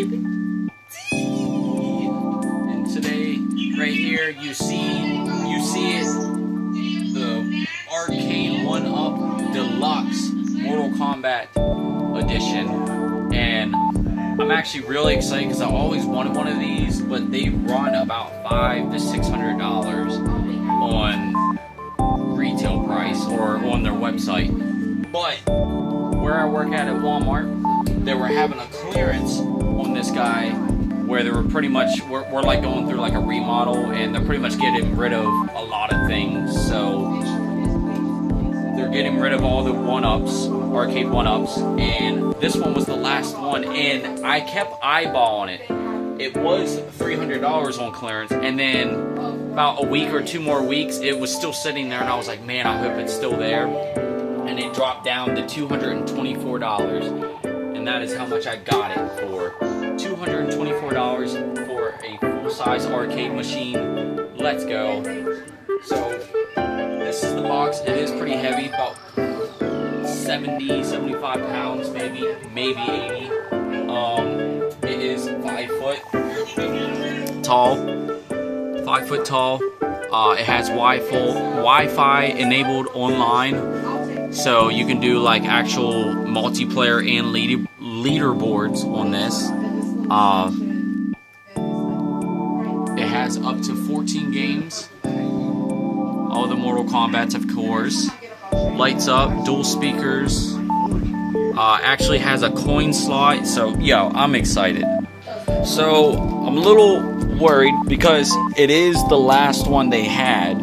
And today, right here, you see it, the Arcade 1-Up Deluxe Mortal Kombat Edition. And I'm actually really excited because I always wanted one of these, but they run about $500 to $600 on retail price or on their website. But where I work at Walmart, they were having a clearance on this guy where they were pretty much, we're like going through like a remodel, and they're pretty much getting rid of a lot of things. So they're getting rid of all the 1-Ups, arcade 1-Ups, and this one was the last one, and I kept eyeballing it. It was $300 on clearance, and then about a week or 2 more weeks, it was still sitting there, and I was like, man, I hope it's still there. And it dropped down to $224, and that is how much I got it for. $224 for a full-size arcade machine. Let's go. So this is the box. It is pretty heavy, about 70, 75 pounds, maybe 80. It is 5 foot tall. 5 foot tall. It has Wi-Fi enabled online, so you can do like actual multiplayer and leaderboards on this. It has up to 14 games. All the Mortal Kombats, of course. Lights up, dual speakers. Actually has a coin slot. So, yo, I'm excited. So, I'm a little worried because it is the last one they had,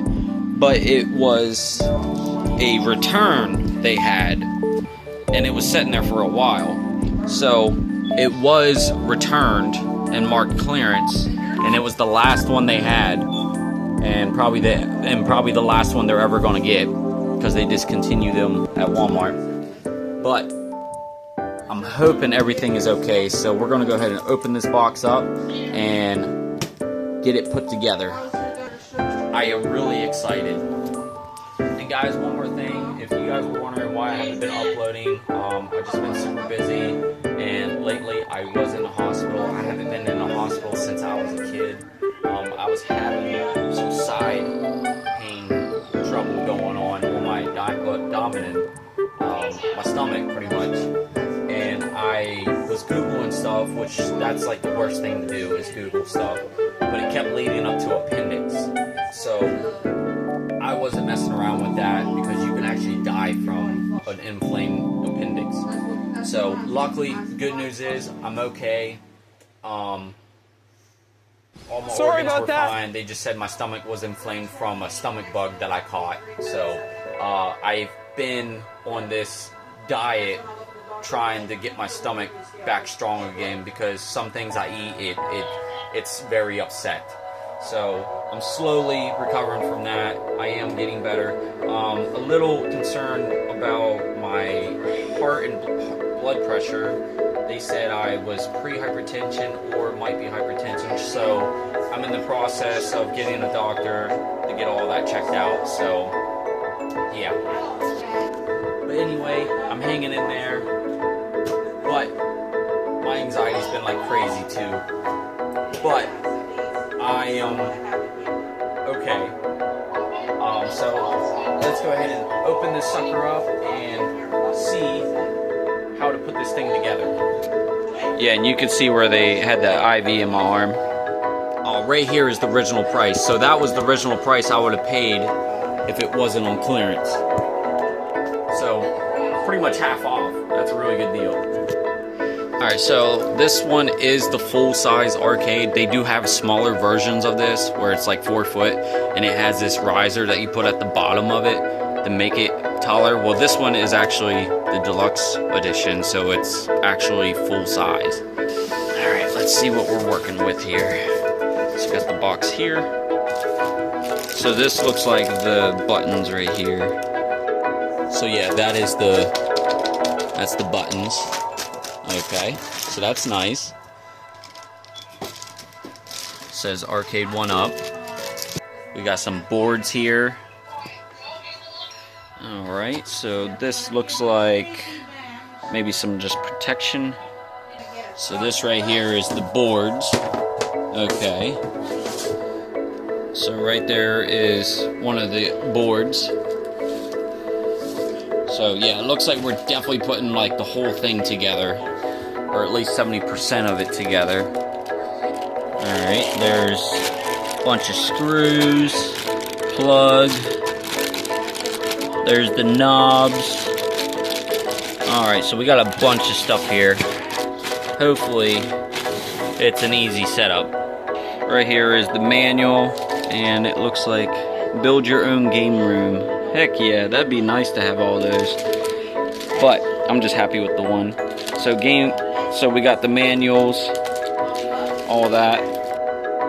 but it was a return they had, and it was sitting there for a while. So, it was returned and marked clearance, and it was the last one they had, and probably the last one they're ever going to get, because they discontinued them at Walmart. But I'm hoping everything is okay, so we're going to go ahead and open this box up and get it put together. I am really excited. And guys, one more thing, if you guys were wondering why I haven't been uploading, I've just been super busy, and lately I was in the hospital. I haven't been in the hospital since I was a kid. I was having some side pain trouble going on my dominant, my stomach pretty much. And I was Googling stuff, which that's like the worst thing to do is Google stuff. But it kept leading up to appendix. So I wasn't messing around with that because you can actually die from an inflamed appendix. So luckily, good news is I'm okay. All my organs were fine. They just said my stomach was inflamed from a stomach bug that I caught. So I've been on this diet trying to get my stomach back strong again, because some things I eat, it's very upset. So I'm slowly recovering from that. I am getting better. A little concerned about my heart and blood pressure. They said I was pre-hypertension or might be hypertension, so I'm in the process of getting a doctor to get all that checked out. So yeah. But anyway, I'm hanging in there. But my anxiety's been like crazy too. But I am okay. So let's go ahead and open this sucker up and see how to put this thing together. Yeah, and you can see where they had the IV in my arm. Right here is the original price. So that was the original price I would have paid if it wasn't on clearance. So pretty much half off. That's a really good deal. Alright, so this one is the full-size arcade. They do have smaller versions of this where it's like 4 foot, and it has this riser that you put at the bottom of it to make it taller. Well, this one is actually the deluxe edition, so it's actually full-size. Alright, let's see what we're working with here. So got the box here. So this looks like the buttons right here. So yeah, that's the buttons. Okay, so that's nice. Says Arcade 1-Up. We got some boards here. Alright, so this looks like maybe some just protection. So this right here is the boards. Okay. So right there is one of the boards. So yeah, it looks like we're definitely putting like the whole thing together, or at least 70% of it together. Alright, there's a bunch of screws, plug, there's the knobs. Alright, so we got a bunch of stuff here. Hopefully it's an easy setup. Right here is the manual, and it looks like build your own game room. Heck yeah, that'd be nice to have all those. But I'm just happy with the one. So we got the manuals, all that.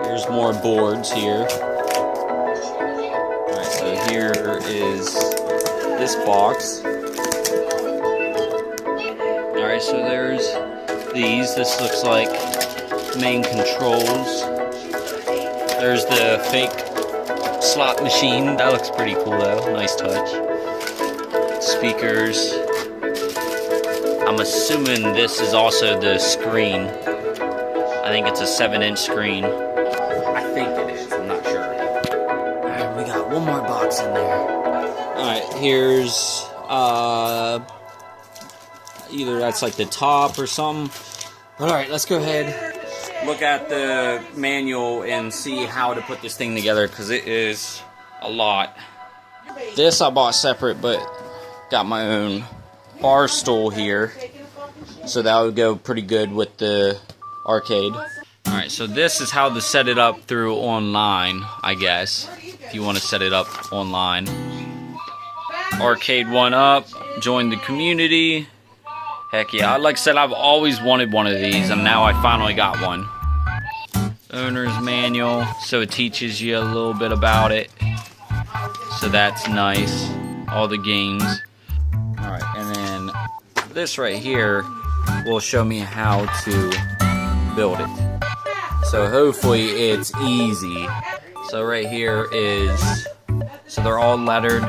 There's more boards here. Alright, so here is this box. Alright, so there's these. This looks like main controls. There's the fake slot machine. That looks pretty cool though. Nice touch. Speakers. I'm assuming this is also the screen. I think it's a 7-inch screen. I think it is. I'm not sure. Alright, we got one more box in there. Alright, here's either that's like the top or something. But alright, let's go ahead, look at the manual and see how to put this thing together, because it is a lot. This I bought separate, but got my own bar stool here, so that would go pretty good with the arcade. Alright, so this is how to set it up through online, I guess, if you want to set it up online. Arcade one up, join the community. Heck yeah, like I said, I've always wanted one of these, and now I finally got one. Owner's manual, so it teaches you a little bit about it. So that's nice. All the games. Alright, and then this right here will show me how to build it. So hopefully it's easy. So right here is, so they're all lettered.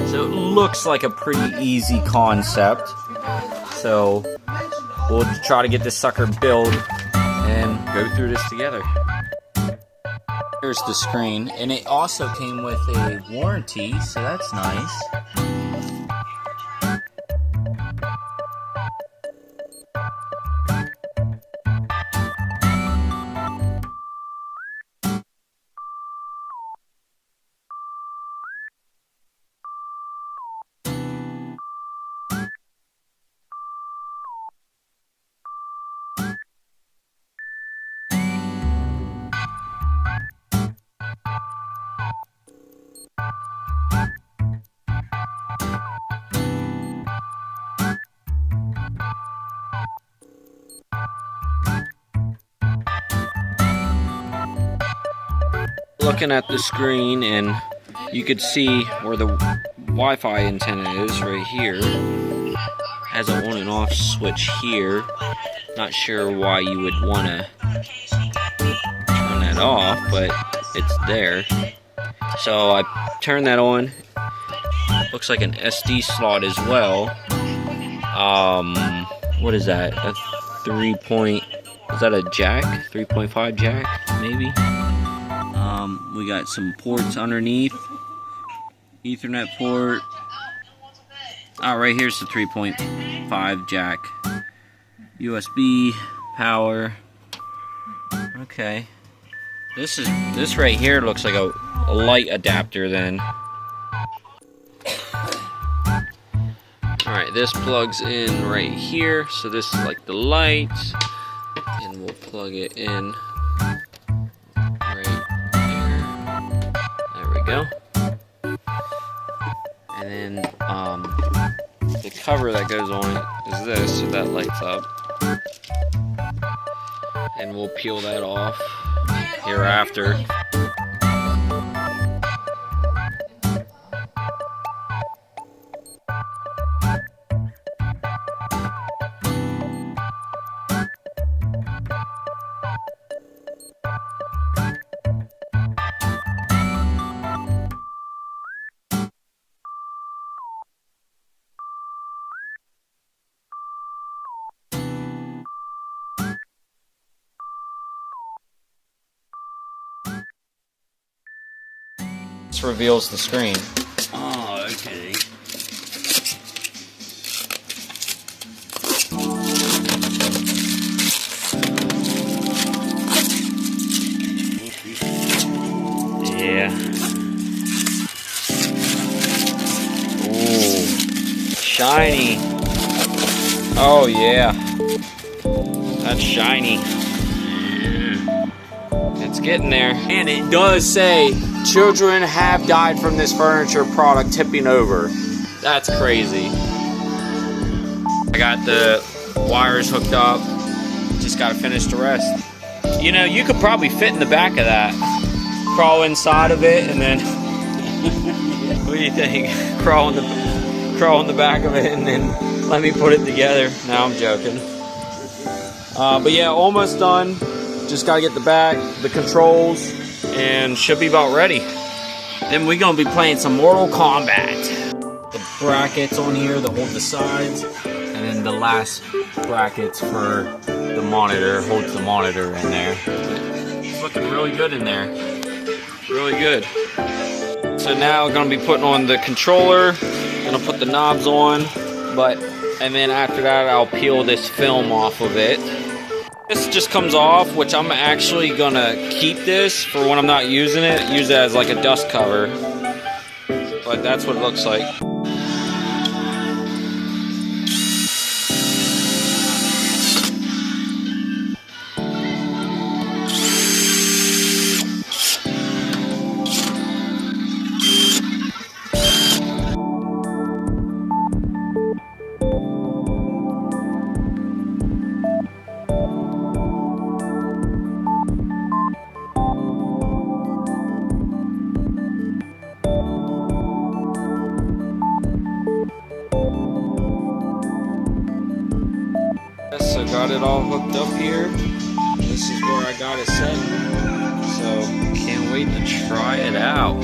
So it looks like a pretty easy concept. So we'll try to get this sucker built and go through this together. Here's the screen, and it also came with a warranty, so that's nice. Looking at the screen, and you could see where the Wi-Fi antenna is right here. Has an on and off switch here. Not sure why you would want to turn that off, but it's there. So I turned that on. Looks like an SD slot as well. What is that? A 3 point, is that a jack? 3.5 jack, maybe? We got some ports underneath. Ethernet port. Oh, right here's the 3.5 jack. USB, power. Okay. This right here looks like a light adapter then. Alright, this plugs in right here. So this is like the lights. And we'll plug it in right there. There we go. And then the cover that goes on it is this, so that lights up. And we'll peel that off hereafter. This reveals the screen. Oh, okay. Yeah. Ooh. Shiny. Oh yeah. That's shiny. It's getting there. And it does say, children have died from this furniture product tipping over. That's crazy. I got the wires hooked up. Just gotta finish the rest. You know, you could probably fit in the back of that. Crawl inside of it and then, what do you think? Crawl in the back of it and then let me put it together. No, I'm joking. But yeah, almost done. Just gotta get the back, the controls, and should be about ready. Then we're gonna be playing some Mortal Kombat. The brackets on here that hold the sides, and then the last brackets for the monitor holds the monitor in there. It's looking really good in there. Really good. So now we're gonna be putting on the controller, gonna put the knobs on, and then after that I'll peel this film off of it. This just comes off, which I'm actually gonna keep this for when I'm not using it, use it as like a dust cover. But that's what it looks like. So got it all hooked up here. This is where I got it set. So can't wait to try it out.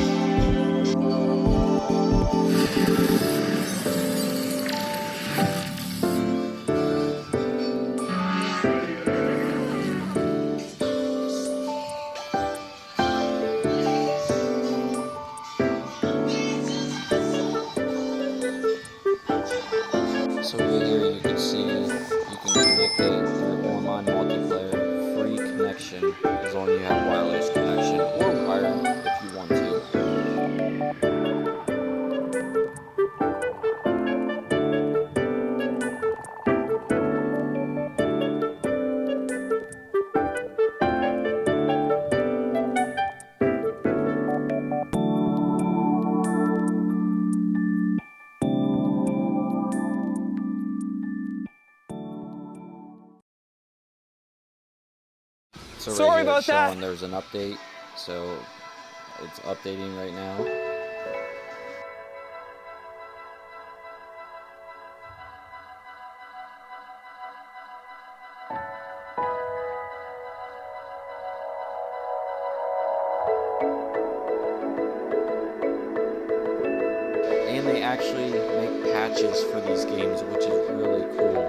So right here you can see you can connect it through online multiplayer, free connection as long as you have wireless connection or wired if you want to. So right here it's showing there's an update, so it's updating right now. And they actually make patches for these games, which is really cool.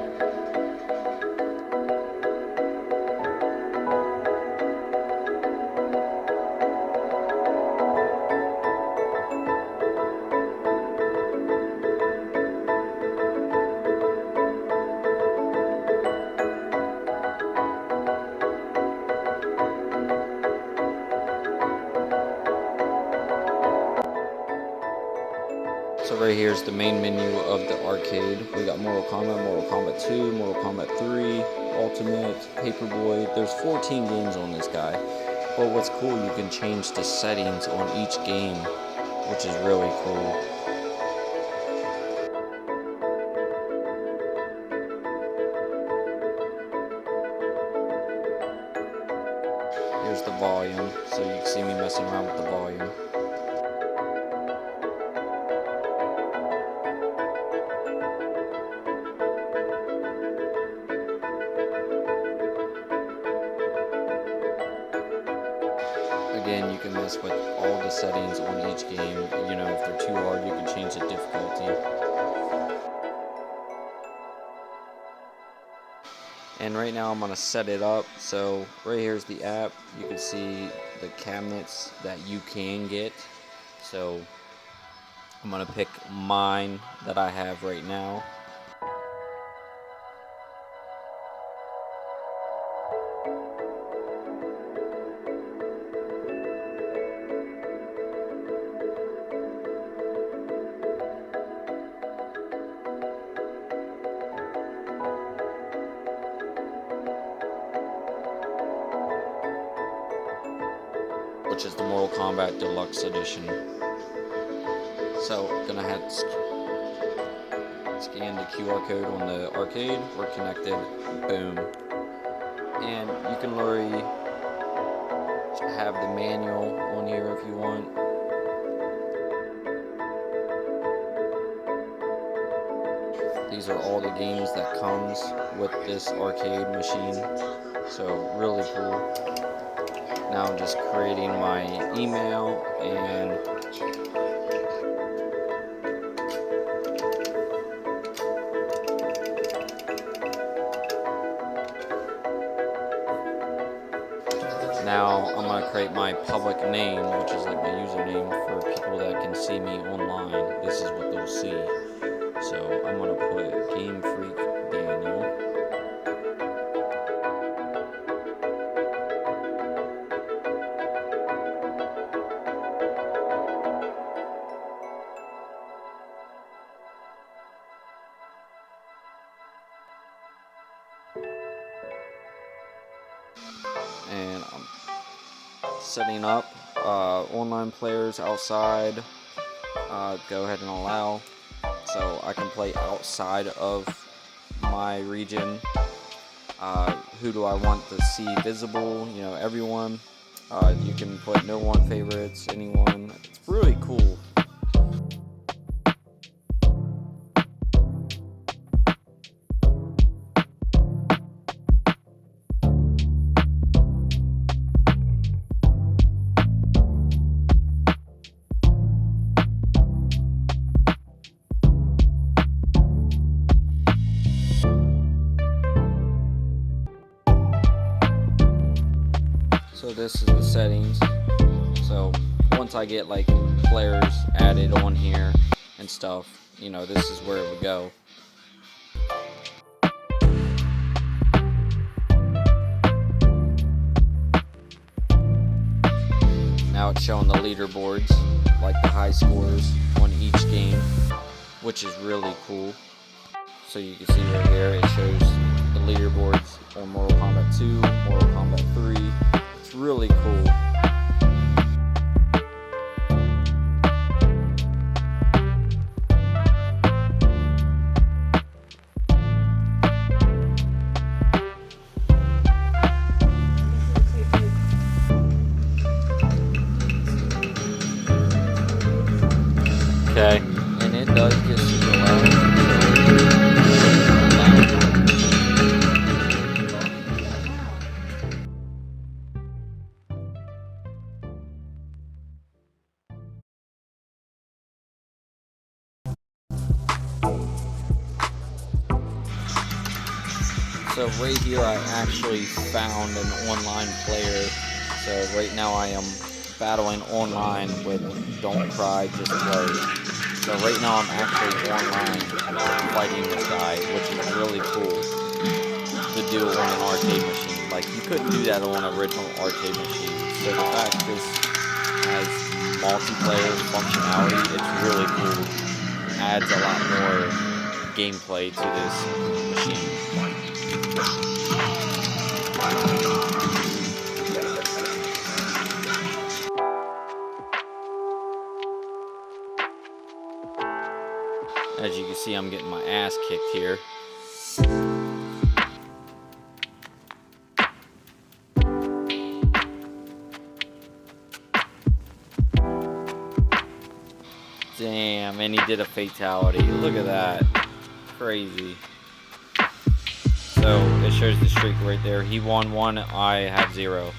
So right here is the main menu of the arcade. We got Mortal Kombat 2, Mortal Kombat 3, Ultimate, Paperboy. There's 14 games on this guy. But what's cool, you can change the settings on each game, which is really cool. Here's the volume, so you can see me messing around with the volume. Again, you can mess with all the settings on each game. You know, if they're too hard, you can change the difficulty. And right now I'm gonna set it up. So right here's the app. You can see the cabinets that you can get. So I'm gonna pick mine that I have right now. Which is the Mortal Kombat Deluxe Edition. So, gonna have to scan the QR code on the arcade. We're connected. Boom. And you can already have the manual on here if you want. These are all the games that comes with this arcade machine. So, really cool. Now I'm just creating my email and now I'm going to create my public name, which is like my username for people that can see me online. This is what they'll see. So I'm going to put Game Freak Daniel. And I'm setting up online players outside. Go ahead and allow, so I can play outside of my region. Who do I want to see visible? You know, everyone. You can put no one favorites, anyone. It's really cool. So this is the settings. So once I get like players added on here and stuff, you know, this is where it would go. Now it's showing the leaderboards, like the high scores on each game, which is really cool. So you can see right here, it shows the leaderboards on Mortal Kombat 2, Mortal Kombat 3. It's really cool. Okay, and it does get super loud. So right here I actually found an online player. So right now I am battling online with Don't Cry, Just Play. So right now I'm actually online fighting this guy, which is really cool to do on an arcade machine. Like, you couldn't do that on an original arcade machine. So the fact this has multiplayer functionality, it's really cool. It adds a lot more gameplay to this machine. As you can see, I'm getting my ass kicked here. Damn, and he did a fatality. Look at that. Crazy. So it shows the streak right there. He won 1, I have 0.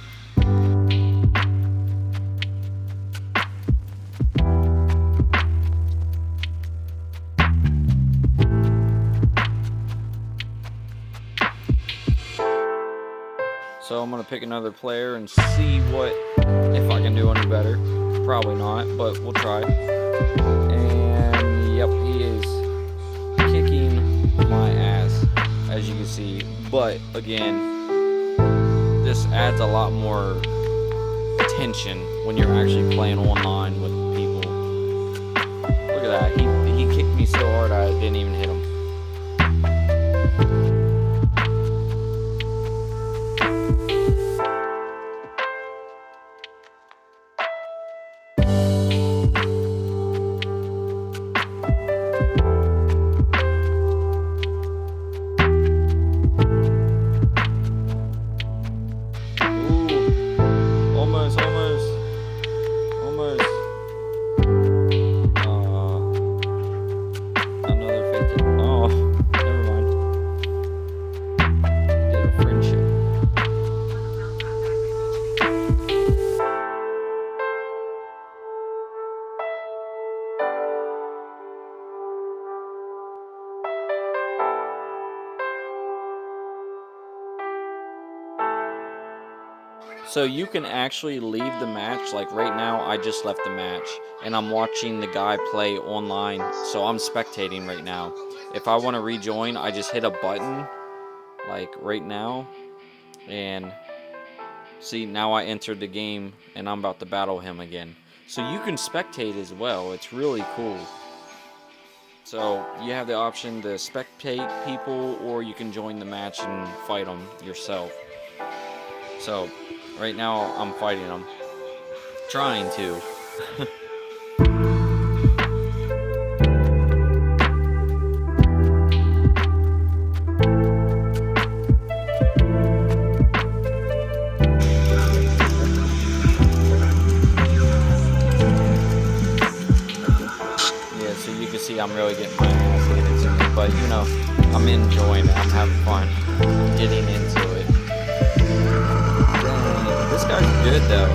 So I'm gonna pick another player and see if I can do any better. Probably not, but we'll try. And yep, he is kicking my ass, as you can see. But again, this adds a lot more tension when you're actually playing online with people. Look at that. He kicked me so hard I didn't even hit him. So you can actually leave the match. Like right now, I just left the match and I'm watching the guy play online. So I'm spectating right now. If I want to rejoin, I just hit a button like right now. And see, now I entered the game and I'm about to battle him again. So you can spectate as well. It's really cool. So you have the option to spectate people, or you can join the match and fight them yourself. So right now I'm fighting them. Trying to. Yeah, so you can see I'm really getting my ass handed to me, but you know, I'm enjoying it. I'm having fun. I'm getting into it. Dang, this guy's good though.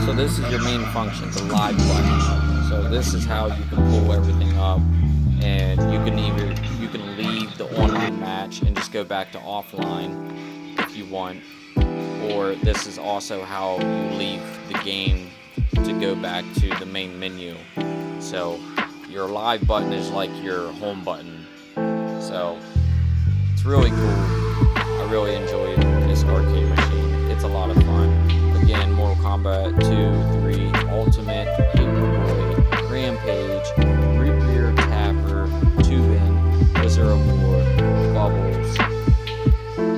So this is your main function, the live button. So this is how you can pull everything up, and you can leave the online match and just go back to offline if you want. Or this is also how you leave the game to go back to the main menu. So your live button is like your home button. So it's really cool. I really enjoy this arcade machine. It's a lot of fun. Again, Mortal Kombat 2, 3, Ultimate, Paperboy, Rampage, Root Beer, Tapper, Tubin, Wizard of War, Bubbles,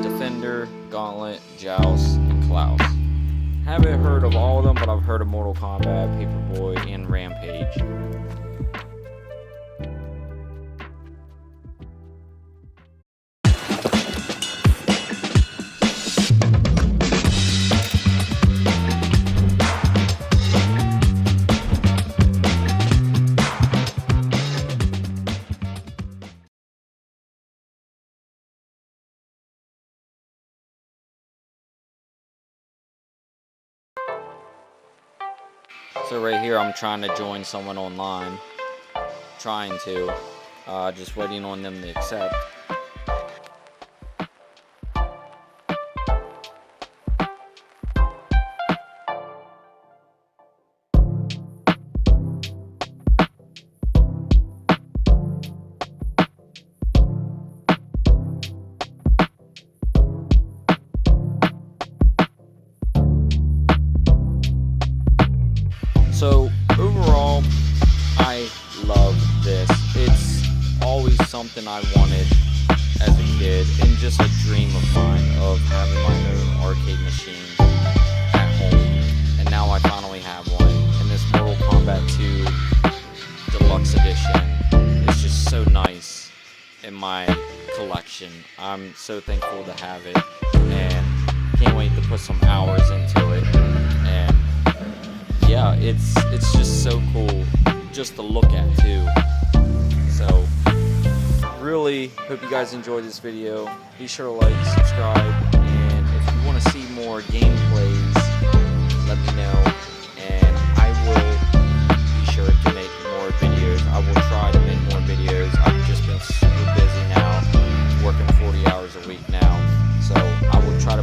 Defender, Gauntlet, Joust, and Klaus. Haven't heard of all of them, but I've heard of Mortal Kombat, Paperboy, and Rampage. So right here, I'm trying to join someone online. Just waiting on them to accept. So overall, I love this. It's always something I wanted as a kid, and just a dream of mine of having my own arcade machine at home. And now I finally have one. And this Mortal Kombat 2 Deluxe Edition is just so nice in my collection. I'm so thankful to have it, and can't wait to put some hours into it. And yeah, it's just so cool just to look at too. So really hope you guys enjoyed this video. Be sure to like, subscribe, and if you want to see more gameplays, let me know, and I will be sure to make more videos.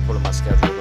put in my schedule.